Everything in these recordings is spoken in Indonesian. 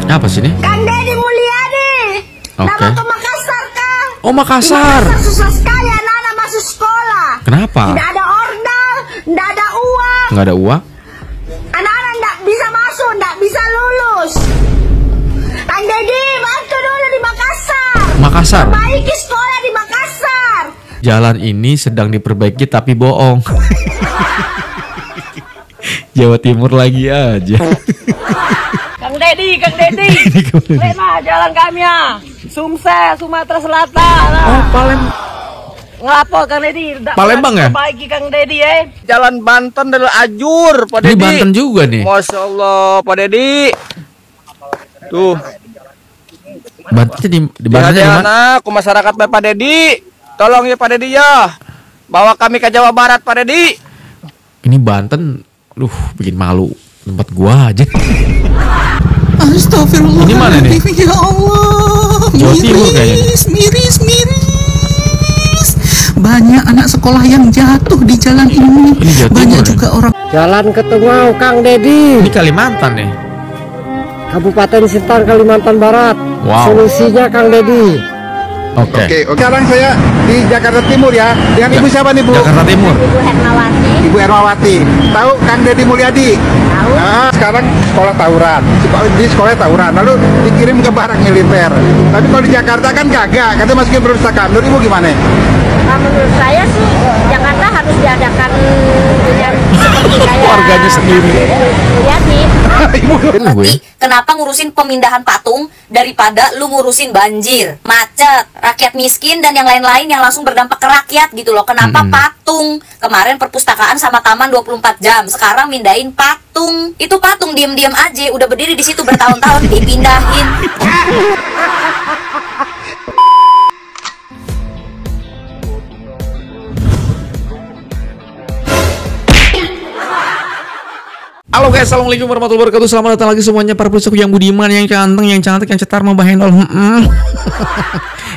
Apa sih ini? Kang Deddy Mulyadi. Oke. Nama ke Makassar, Kang. Oh, Makassar. Di Makassar susah sekali anak-anak masuk sekolah. Kenapa? Tidak ada ordal, tidak ada uang. Nggak ada uang? Anak-anak tidak bisa masuk, tidak bisa lulus. Kang Deddy, bantu dulu di Makassar. Makassar. Perbaiki sekolah di Makassar. Jalan ini sedang diperbaiki tapi bohong. Jawa Timur lagi aja. Kang Deddy, mana jalan kami ya? Sumsel, Sumatera Selatan. Oh, Ngelapor Kang Deddy. Palembang ya? Perbaiki Kang Deddy ya. Jalan Banten dari Ajur, Pak Ini Deddy. Banten juga nih. Masya Allah, Pak Deddy. Tuh, Banten di Banten di mana? anak ke masyarakat Pak Deddy. Tolong ya Pak Deddy ya. Bawa kami ke Jawa Barat Pak Deddy. Ini Banten, bikin malu tempat gua aja. Astagfirullah. Ini mana nih? Ya Allah. Jawa Timur kayaknya. Miris. Banyak anak sekolah yang jatuh di jalan ini. Ini Jawa Timur, Banyak ya? juga orang. Jalan ke Tungau, Kang Deddy. Ini Kalimantan nih. Kabupaten Sintang, Kalimantan Barat. Wow. Solusinya Kang Deddy. Oke. Sekarang saya di Jakarta Timur ya. Dengan ibu siapa nih Bu? Jakarta Timur. Ibu Hermawati. Ibu Ermawati. Tahu Kang Deddy Mulyadi? Tahu. Nah, sekarang sekolah tawuran. Di sekolah tawuran. Lalu dikirim ke barak militer. Tapi kalau di Jakarta kan gagak. Katanya masukin perpustakaan. Menurut Ibu gimana? Menurut saya sih Jakarta harus diadakan dengan seperti kayak Warganya sendiri. Mulyadi. Gue. Kenapa ngurusin pemindahan patung daripada lu ngurusin banjir, macet, rakyat miskin dan yang lain-lain yang langsung berdampak ke rakyat gitu loh. Kenapa patung? Kemarin perpustakaan sama taman 24 jam, sekarang mindahin patung. Itu patung diem-diem aja, udah berdiri di situ bertahun-tahun dipindahin. Halo guys, assalamualaikum warahmatullahi wabarakatuh. Selamat datang lagi semuanya para pemirsaku yang budiman, yang ganteng, yang cantik, yang cetar, membahendol.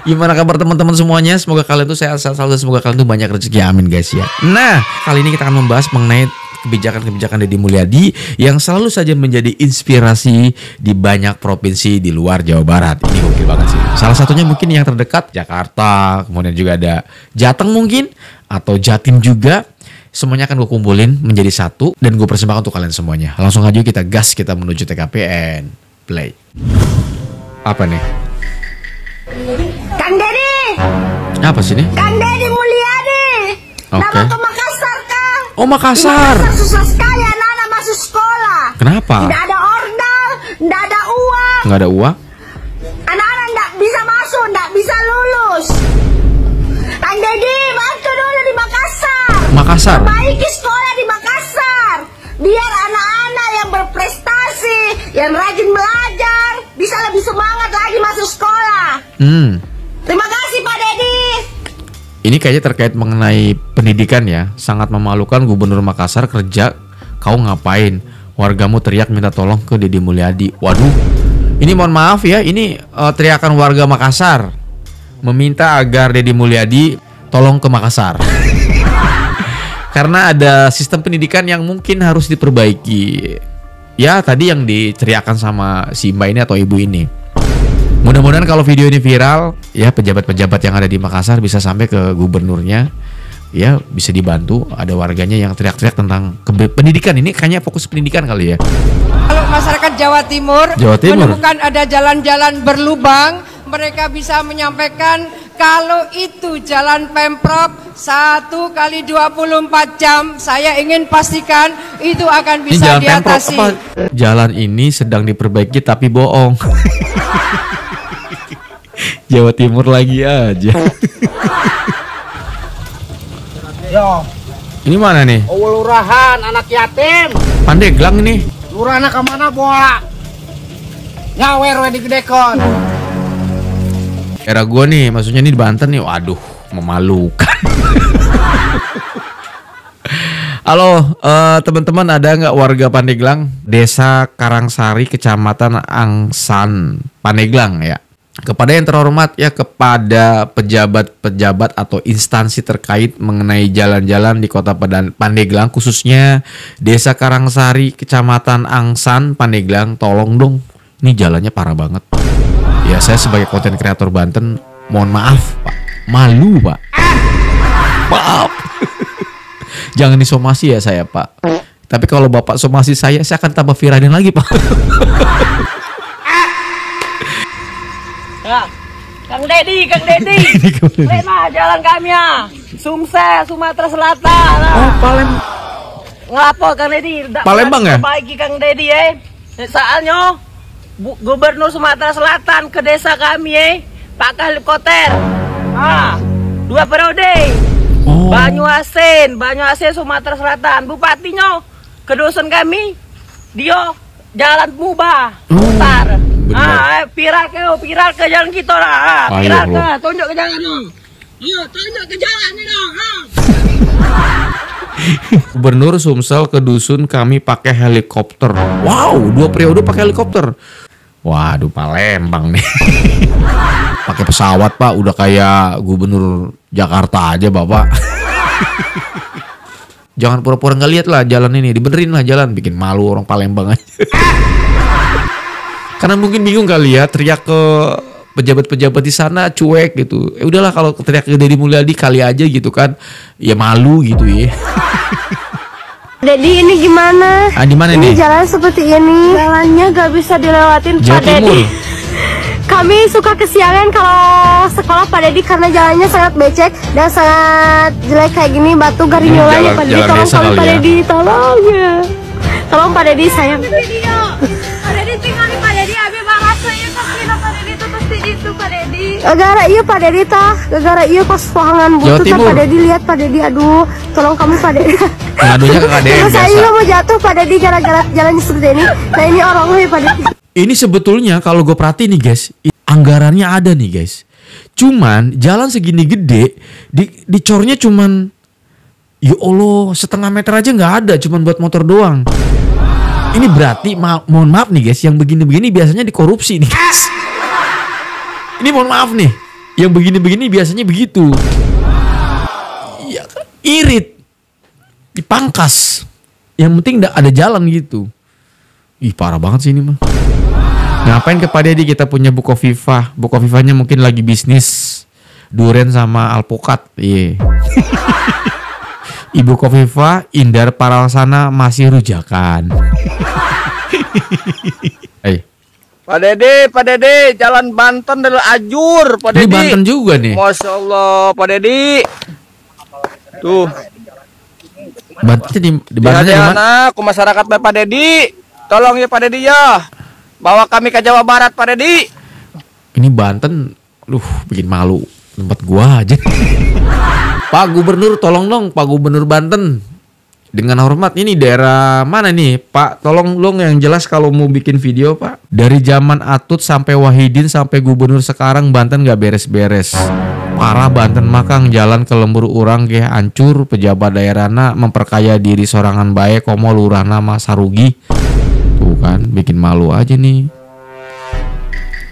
Gimana kabar teman-teman semuanya? Semoga kalian tuh sehat-sehat selalu dan semoga kalian tuh banyak rezeki, amin guys ya. Nah, kali ini kita akan membahas mengenai kebijakan-kebijakan Deddy Mulyadi yang selalu saja menjadi inspirasi di banyak provinsi di luar Jawa Barat. Ini gokil banget sih. Salah satunya mungkin yang terdekat Jakarta, kemudian juga ada Jateng mungkin, atau Jatim juga. Semuanya akan gue kumpulin menjadi satu dan gue persembahkan untuk kalian semuanya. Langsung aja kita gas, kita menuju TKPN. Play. Apa nih? Kang Deddy. Apa sih nih? Kang Deddy Mulyadi. Oke. Nama ke Makassar, Kang. Oh, Makassar. Di Makassar susah sekali anak-anak masuk sekolah. Kenapa? Tidak ada ordal, tidak ada uang. Nggak ada uang? Anak-anak tidak bisa masuk, tidak bisa lulus. Kang Deddy, bantu dulu di Makassar. Makassar. Perbaiki sekolah di Makassar. Biar anak-anak yang berprestasi, yang rajin belajar, bisa lebih semangat lagi masuk sekolah. Terima kasih Pak Deddy. Ini kayaknya terkait mengenai pendidikan ya. Sangat memalukan Gubernur Makassar kerja. Kau ngapain? Wargamu teriak minta tolong ke Deddy Mulyadi. Waduh. Ini mohon maaf ya. Ini teriakan warga Makassar meminta agar Deddy Mulyadi tolong ke Makassar. Karena ada sistem pendidikan yang mungkin harus diperbaiki. Ya tadi yang diteriakan sama si mbak ini atau ibu ini. Mudah-mudahan kalau video ini viral, ya pejabat-pejabat yang ada di Makassar bisa sampai ke gubernurnya. Ya bisa dibantu. Ada warganya yang teriak-teriak tentang pendidikan. Ini kayaknya fokus pendidikan kali ya. Kalau masyarakat Jawa Timur menemukan ada jalan-jalan berlubang, mereka bisa menyampaikan kalau itu jalan Pemprov 1 kali 24 jam, saya ingin pastikan itu akan bisa diatasi. Jalan ini sedang diperbaiki tapi bohong. Jawa Timur lagi aja. Yo, ini mana nih? Lurahan anak yatim. Pandeglang ini. Lurahan ke mana, Boa? Nyawer we digedekon. Era gue nih, maksudnya ini di Banten nih. Waduh, memalukan. Halo, teman-teman, ada nggak warga Pandeglang, Desa Karangsari, Kecamatan Angsan, Pandeglang ya? Kepada yang terhormat ya, kepada pejabat-pejabat atau instansi terkait mengenai jalan-jalan di Kota Pandeglang, khususnya Desa Karangsari, Kecamatan Angsan, Pandeglang, tolong dong Ini jalannya parah banget. Ya saya sebagai konten kreator Banten, mohon maaf Pak, malu Pak. Maaf. Jangan disomasi ya saya Pak. Tapi kalau Bapak somasi saya akan tambah viralin lagi Pak. Ya, Kang Dedi. Lena jalan kami ya. Sumsel, Sumatera Selatan. Oh, Palembang. Ngelapo Kang Dedi? Palembang ya? Perbaiki Kang Dedi Soalnya Gubernur Sumatera Selatan ke desa kami pakai helikopter. 2 periode. Oh. Banyuasin Sumatera Selatan. Bupatinya ke dusun kami. Dia jalan Mubah. Putar. Viral ke jalan kita lah. Viral ke, tunjuk ke jalan dong. Tunjuk ke jalan nih dong. Gubernur Sumsel ke dusun kami pakai helikopter. Wow, 2 periode pakai helikopter. Waduh, Palembang nih. Pakai pesawat Pak, udah kayak gubernur Jakarta aja Bapak. Jangan pura-pura nggak lihat lah jalan ini, dibenerin lah jalan, bikin malu orang Palembang aja. Karena mungkin bingung kali ya, teriak ke pejabat-pejabat di sana cuek gitu. Udahlah kalau teriak ke Deddy Mulyadi kali aja gitu kan, ya malu gitu ya. Dedi, ini gimana? Di mana nih? Ini jalan seperti ini, jalannya gak bisa dilewatin Jawa Pak Dedi. Kami suka kesiangan kalau sekolah Pak Dedi karena jalannya sangat becek dan sangat jelek kayak gini, batu garing nyolanya Pak Dedi. Tolong Pak Dedi, tolong ya. Tolong Pak Dedi, sayang. Pak Dedi tinggal di Pak Dedi, abi banget saya kasih Pak Dedi itu pasti itu Pak Dedi. Gara-gara iya Pak Dedi tah, gara-gara iya pas pohangan butut Pak Dedi, lihat Pak Dedi, aduh, tolong kami Pak Dedi. Ngadunya ke KDM biasa. Saya juga mau jatuh Pak Dedi gara-gara jalannya seperti ini. Nah ini orangnya Pak Dedi. Ini sebetulnya kalau gue perhatiin nih guys, anggarannya ada nih guys. Cuman jalan segini gede, dicornya cuman, ya Allah, setengah meter aja nggak ada, cuman buat motor doang. Ini berarti, mohon maaf nih guys, yang begini-begini biasanya dikorupsi nih guys. Ini mohon maaf nih, yang begini-begini biasanya begitu. Ya kan, irit, dipangkas. Yang penting ada jalan gitu. Ih parah banget sih ini mah. Ngapain ke Pak Dedi, kita punya Bukoviva. Bukovivanya mungkin lagi bisnis duren sama alpukat. Iya. Ibu Kofifa, Indar Paralsana masih rujakan. Hey. Pak Dedi, jalan Banten dari Ajur, Pak Dedi. Ini Banten juga nih. Masya Allah, Pak Dedi. Tuh. Banten di Banten ya, mana? Ku masyarakat Pak Dedi. Tolong ya Pak Dedi ya. Bawa kami ke Jawa Barat Pak Dedi. Ini Banten, bikin malu tempat gua aja. Pak Gubernur, tolong dong Pak Gubernur Banten. Dengan hormat, ini daerah mana nih Pak? Tolong dong yang jelas kalau mau bikin video Pak. Dari zaman Atut sampai Wahidin sampai Gubernur sekarang Banten gak beres-beres. Parah Banten makang jalan ke lembur urang ge hancur, pejabat daerahna memperkaya diri sorangan bae komo lurahna mah sarugi. Tuh kan, bikin malu aja nih.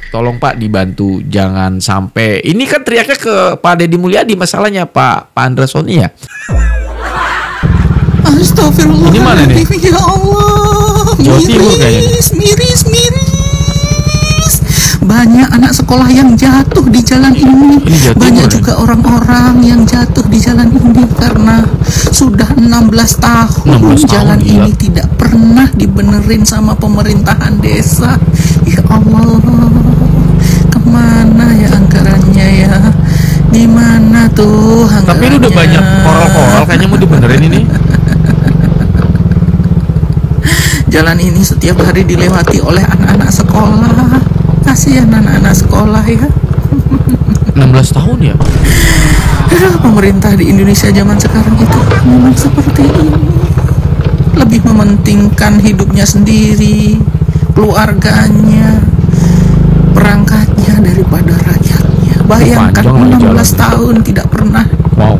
Tolong Pak dibantu, jangan sampai ini kan teriaknya ke Pak Deddy Mulyadi masalahnya Pak Andresoni ya. Astagfirullah. Ini mana nih? Ya Allah. Jawa Timur kayaknya. Miris. Banyak anak sekolah yang jatuh di jalan ini. Banyak juga orang-orang yang jatuh di jalan ini karena sudah 16 tahun jalan ini tidak pernah dibenerin sama pemerintahan desa. Ya Allah, kemana ya anggarannya ya? Gimana tuh anggarannya? Tapi ini udah banyak koral-koral kayaknya mau dibenerin ini. Jalan ini setiap hari dilewati oleh anak-anak sekolah. Kasihan anak-anak sekolah ya. 16 tahun ya. Pemerintah di Indonesia zaman sekarang itu memang seperti ini. Lebih mementingkan hidupnya sendiri, keluarganya, perangkatnya daripada rakyatnya. Bayangkan 16 tahun tidak pernah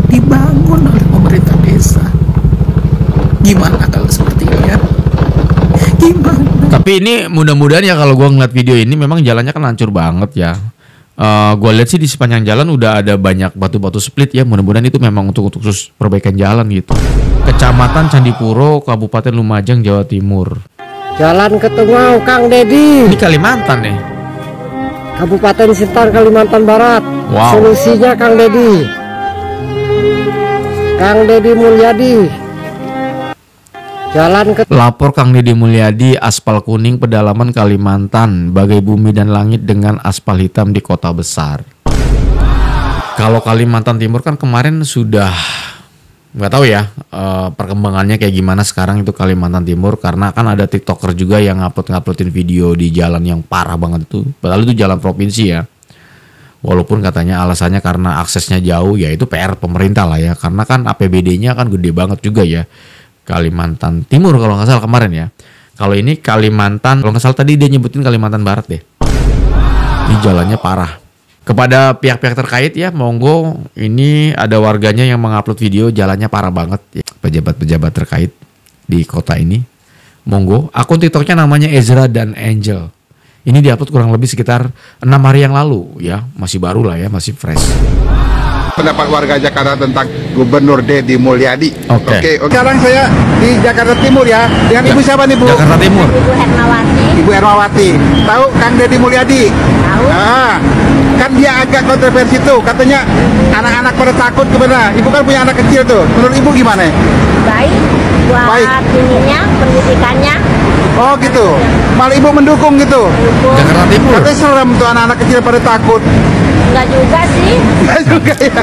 dibangun oleh pemerintah desa. Gimana kalau seperti ini ya? Gimana? Tapi ini mudah-mudahan ya kalau gue ngeliat video ini memang jalannya kan hancur banget ya. Gue lihat sih di sepanjang jalan udah ada banyak batu-batu split ya. Mudah-mudahan itu memang untuk perbaikan jalan gitu. Kecamatan Candipuro, Kabupaten Lumajang, Jawa Timur. Jalan ke Tungau, Kang Dedi. Ini Kalimantan nih. Kabupaten Sintang, Kalimantan Barat. Wow. Solusinya Kang Dedi. Kang Dedi Mulyadi. Jalan ke Lapor Kang Dedi Mulyadi, aspal kuning pedalaman Kalimantan, bagai bumi dan langit dengan aspal hitam di kota besar. Kalau Kalimantan Timur kan kemarin sudah nggak tahu ya perkembangannya kayak gimana sekarang itu Kalimantan Timur, karena kan ada TikToker juga yang nguploadin video di jalan yang parah banget itu. Padahal itu jalan provinsi ya. Walaupun katanya alasannya karena aksesnya jauh, ya itu PR pemerintah lah ya. Karena kan APBD-nya kan gede banget juga ya. Kalimantan Timur kalau nggak salah kemarin ya. Kalau ini Kalimantan, kalau nggak salah tadi dia nyebutin Kalimantan Barat deh. Ini jalannya parah. Kepada pihak-pihak terkait ya, monggo, ini ada warganya yang mengupload video jalannya parah banget ya. Pejabat-pejabat terkait di kota ini, monggo. Akun TikToknya namanya Ezra dan Angel. Ini diupload kurang lebih sekitar 6 hari yang lalu ya, masih baru lah ya, masih fresh. Pendapat warga Jakarta tentang Gubernur Deddy Mulyadi. Oke. Sekarang saya di Jakarta Timur ya, dengan Ibu siapa nih Bu? Jakarta Timur. Ibu Hermawati. Tahu Kang Deddy Mulyadi? Tahu. Kan dia agak kontroversi tuh, katanya anak-anak pada takut kepada. Ibu kan punya anak kecil tuh. Menurut Ibu gimana? Baik buat ininya, pendidikannya. Oh gitu. Malah Ibu mendukung gitu. Jakarta Timur. Katanya serem tuh anak-anak kecil pada takut. Enggak juga sih. Enggak juga ya.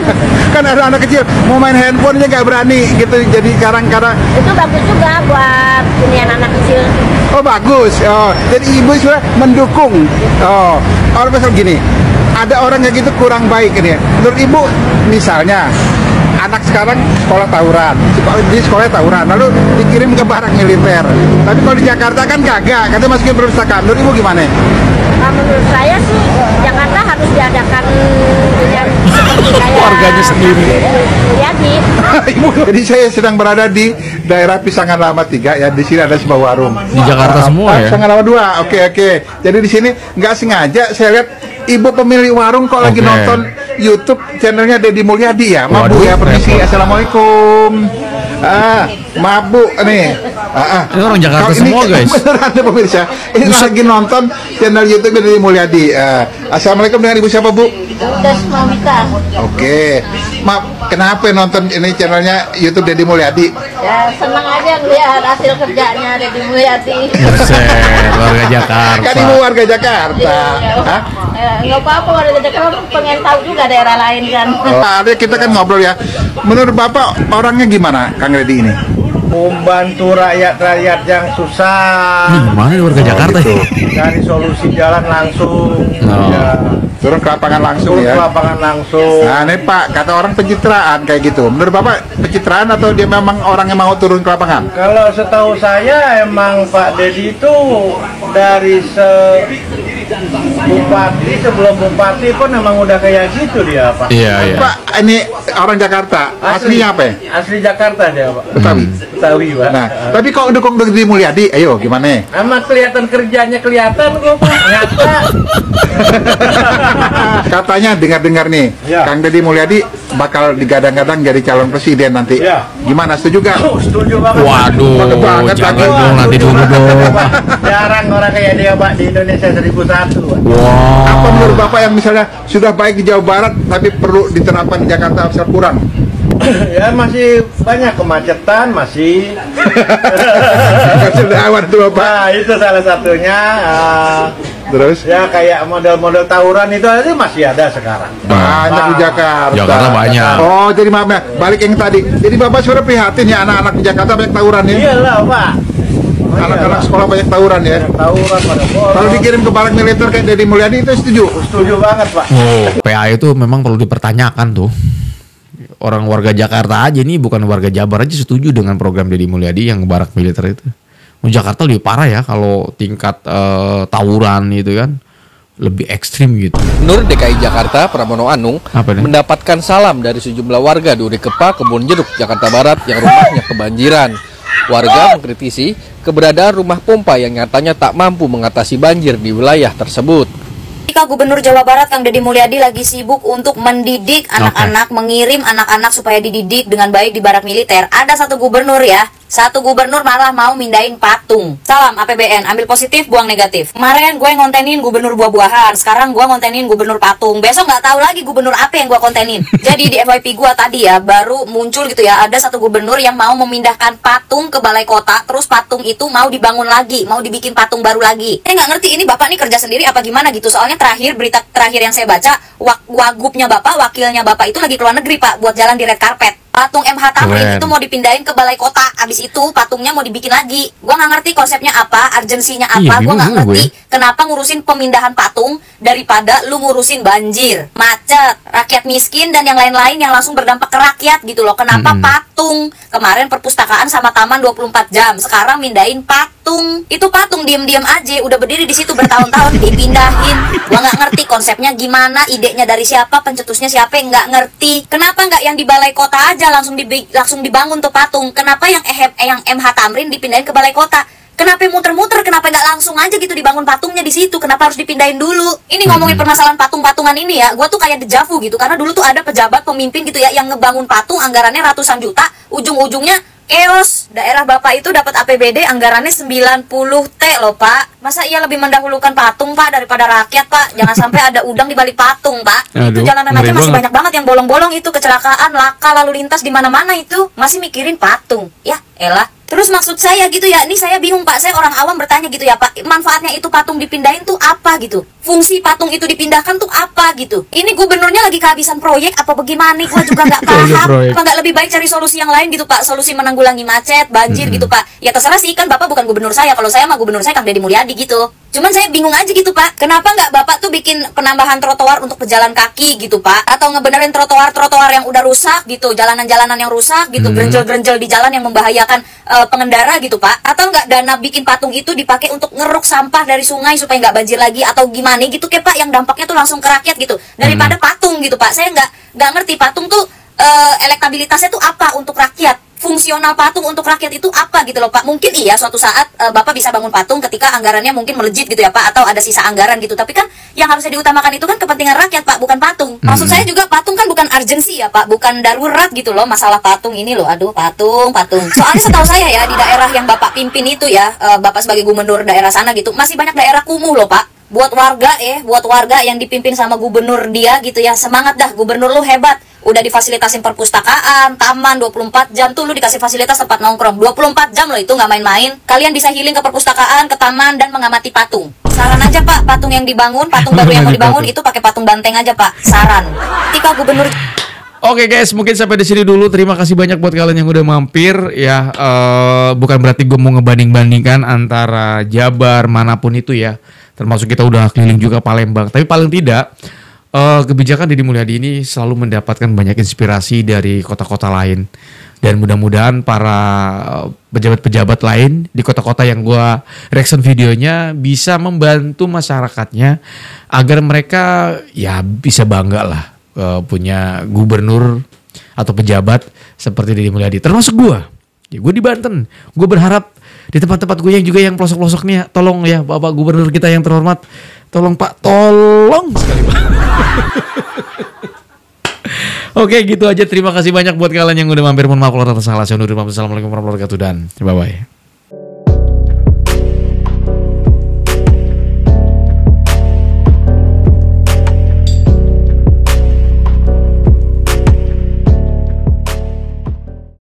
Kan ada anak kecil mau main handphone aja nggak berani gitu. Jadi kadang-kadang Itu bagus juga buat inian anak kecil. oh bagus. Oh, jadi Ibu sudah mendukung. Oh, orang misal gini. Ada orang yang gitu kurang baik ini. Menurut Ibu misalnya anak sekarang sekolah tawuran, di sekolah tawuran, lalu dikirim ke barak militer. Tapi kalau di Jakarta kan kagak, katanya masukin perpustakaan. Menurut Ibu gimana? Nah, menurut saya sih Jakarta harus diadakan yang seperti kayak Warganya sendiri. Mulyadi. Ibu, jadi saya sedang berada di daerah Pisangan Lama 3 ya. Di sini ada sebuah warung. Di Jakarta semua ya. Pisangan Lama 2. Oke. Jadi di sini nggak sengaja saya lihat Ibu pemilik warung kok lagi nonton YouTube channelnya Deddy Mulyadi ya. Maaf Bu ya, permisi. Assalamualaikum. Maaf Bu nih. Ini orang Jakarta semua guys. Beneran ada pemirsa. Ini lagi nonton channel YouTube Deddy Mulyadi. Assalamualaikum, dengan Ibu siapa Bu? Desmawita. Oke. Maaf, kenapa nonton ini channelnya YouTube Deddy Mulyadi? Ya senang aja ngeliat hasil kerjanya Deddy Mulyadi. Buset, warga Jakarta. Kan Ibu warga Jakarta. Hah? Nggak apa-apa, warga Jakarta pengen tahu juga daerah lain kan. Ada kita kan ngobrol ya. Menurut Bapak orangnya gimana Kang Deddy ini? Membantu rakyat-rakyat yang susah. Mana warga Jakarta gitu. Cari solusi jalan langsung. Ya. Turun ke lapangan langsung Turun ya. ke lapangan langsung. Nah ini Pak, kata orang pencitraan kayak gitu. Menurut Bapak pencitraan atau dia memang orang yang mau turun ke lapangan? Kalau setahu saya emang Pak Deddy itu dari bupati, sebelum bupati pun emang udah kayak gitu dia Pak. Iya. Pak, ini orang Jakarta. Aslinya apa ya? Asli Jakarta dia Pak. Betawi Pak. Nah, tapi kok dukung Deddy Mulyadi? Ayo gimana? Amat kelihatan kerjanya kelihatan kok Pak. Nyata. Katanya dengar-dengar nih, Ya. Kang Deddy Mulyadi bakal digadang-gadang jadi calon presiden nanti. Ya. Gimana, setuju gak? Setuju banget. Waduh, Bagus banget jangan lagi. dong, nanti dulu dong. Jarang orang kayak dia Pak di Indonesia 1001 Pak. Wow. Apa menurut Bapak yang misalnya sudah baik di Jawa Barat tapi perlu diterapkan di Jakarta bisa kurang? Ya masih banyak kemacetan masih. Sudah awan tuh Bapak. Nah itu salah satunya. Terus? Ya kayak model-model tawuran itu aja masih ada sekarang. Banyak di Jakarta. Jakarta banyak. Oh jadi maaf ya, balik yang tadi. Jadi Bapak sudah prihatin ya anak-anak di Jakarta banyak tawuran ya? Iyalah Pak. Anak-anak sekolah banyak tawuran ya? Tawuran pada bola. Kalau dikirim ke barak militer kayak Deddy Mulyadi itu setuju? Setuju banget Pak. Oh, PA itu memang perlu dipertanyakan tuh. Orang warga Jakarta aja nih, bukan warga Jabar aja setuju dengan program Deddy Mulyadi yang barak militer itu. Jakarta lebih parah ya kalau tingkat tawuran itu kan lebih ekstrim gitu. Menurut DKI Jakarta, Pramono Anung mendapatkan salam dari sejumlah warga di Urikepa, Kebun Jeruk, Jakarta Barat yang rumahnya kebanjiran. Warga mengkritisi keberadaan rumah pompa yang nyatanya tak mampu mengatasi banjir di wilayah tersebut. Ketika Gubernur Jawa Barat Kang Deddy Mulyadi lagi sibuk untuk mendidik anak-anak, mengirim anak-anak supaya dididik dengan baik di barak militer. Ada satu gubernur ya, Satu gubernur malah mau mindahin patung. Salam APBN, ambil positif, buang negatif. Kemarin gue ngontenin gubernur buah-buahan, sekarang gue ngontenin gubernur patung. Besok nggak tahu lagi gubernur apa yang gue kontenin. Jadi di FYP gue tadi ya, baru muncul gitu ya, ada satu gubernur yang mau memindahkan patung ke balai kota, terus patung itu mau dibangun lagi, mau dibikin patung baru lagi. Nggak ngerti ini bapak nih kerja sendiri apa gimana gitu. Soalnya berita terakhir yang saya baca, wagubnya bapak, wakilnya bapak itu lagi keluar negeri pak, buat jalan di red carpet. Patung MH Tamrin itu mau dipindahin ke balai kota. Abis itu patungnya mau dibikin lagi. Gua nggak ngerti konsepnya apa, urgensinya apa. Gua nggak ngerti kenapa ngurusin pemindahan patung daripada lu ngurusin banjir, macet, rakyat miskin dan yang lain-lain yang langsung berdampak ke rakyat gitu loh. Kenapa patung? Kemarin perpustakaan sama taman 24 jam, sekarang mindahin patung. Itu patung diem-diem aja, udah berdiri di situ bertahun-tahun dipindahin. Gua nggak ngerti konsepnya gimana, idenya dari siapa, pencetusnya siapa, nggak ngerti. Kenapa nggak yang di balai kota aja langsung dibangun tuh patung? Kenapa yang MH Tamrin dipindahin ke balai kota? Kenapa muter-muter? Kenapa nggak langsung aja gitu dibangun patungnya di situ? Kenapa harus dipindahin dulu? Ini ngomongin permasalahan patung-patungan ini ya, gue tuh kayak dejavu gitu. Karena dulu tuh ada pejabat pemimpin gitu ya yang ngebangun patung anggarannya ratusan juta, ujung-ujungnya chaos. Daerah bapak itu dapat APBD anggarannya 90T loh pak. Masa iya lebih mendahulukan patung pak daripada rakyat pak? Jangan sampai ada udang di balik patung pak. Itu jalanan aja masih banyak banget yang bolong-bolong itu, kecelakaan, laka, lalu lintas di mana-mana itu masih mikirin patung. Ya elah. Terus maksud saya gitu ya, ini saya bingung pak, saya orang awam bertanya gitu ya pak, manfaatnya itu patung dipindahin tuh apa gitu? Fungsi patung itu dipindahkan tuh apa gitu? Ini gubernurnya lagi kehabisan proyek apa bagaimana? Gua juga nggak paham. Apa nggak lebih baik cari solusi yang lain gitu pak? Solusi menanggulangi macet, banjir gitu pak? Ya terserah sih, kan bapak bukan gubernur saya. Kalau saya mah gubernur saya Kang Deddy Mulyadi gitu. Cuman saya bingung aja gitu pak, kenapa nggak bapak tuh bikin penambahan trotoar untuk pejalan kaki gitu pak? Atau ngebenerin trotoar yang udah rusak gitu, jalanan-jalanan yang rusak gitu, grenjel-grenjel di jalan yang membahayakan pengendara gitu pak? Atau nggak dana bikin patung itu dipakai untuk ngeruk sampah dari sungai supaya nggak banjir lagi atau gimana gitu kayak pak, yang dampaknya tuh langsung ke rakyat gitu, daripada patung gitu pak. Saya nggak ngerti patung tuh elektabilitasnya tuh apa untuk rakyat, fungsional patung untuk rakyat itu apa gitu loh pak. Mungkin iya suatu saat bapak bisa bangun patung ketika anggarannya mungkin melejit gitu ya pak, atau ada sisa anggaran gitu, tapi kan yang harusnya diutamakan itu kan kepentingan rakyat pak, bukan patung. Maksud saya juga patung kan bukan urgensi ya pak, bukan darurat gitu loh masalah patung ini loh. Aduh patung. Soalnya setahu saya ya di daerah yang bapak pimpin itu ya, bapak sebagai gubernur daerah sana gitu, masih banyak daerah kumuh loh pak. Buat warga yang dipimpin sama gubernur dia gitu ya, semangat dah gubernur lu hebat. Udah difasilitasin perpustakaan, taman 24 jam tuh lu dikasih fasilitas tempat nongkrong 24 jam loh, itu nggak main-main. Kalian bisa healing ke perpustakaan, ke taman dan mengamati patung. Saran aja pak, patung yang dibangun, patung baru yang mau dibangun itu pakai patung banteng aja pak. Saran. Ketika gubernur. Oke guys, mungkin sampai di sini dulu. Terima kasih banyak buat kalian yang udah mampir ya. Bukan berarti gue mau ngebanding-bandingkan antara Jabar manapun itu ya. Termasuk kita udah keliling juga Palembang. Tapi paling tidak kebijakan Deddy Mulyadi ini selalu mendapatkan banyak inspirasi dari kota-kota lain. Dan mudah-mudahan para pejabat-pejabat lain di kota-kota yang gue reaction videonya bisa membantu masyarakatnya agar mereka ya bisa bangga lah punya gubernur atau pejabat seperti Deddy Mulyadi. Termasuk gue. Ya, gue di Banten. Gue berharap di tempat-tempat gue yang juga yang pelosok-pelosok nih, tolong ya Bapak Gubernur kita yang terhormat, tolong Pak, tolong sekali Pak. Oke gitu aja, terima kasih banyak buat kalian yang udah mampir. Mohon maaf kalau ada salah. Assalamualaikum warahmatullahi wabarakatuh dan bye-bye.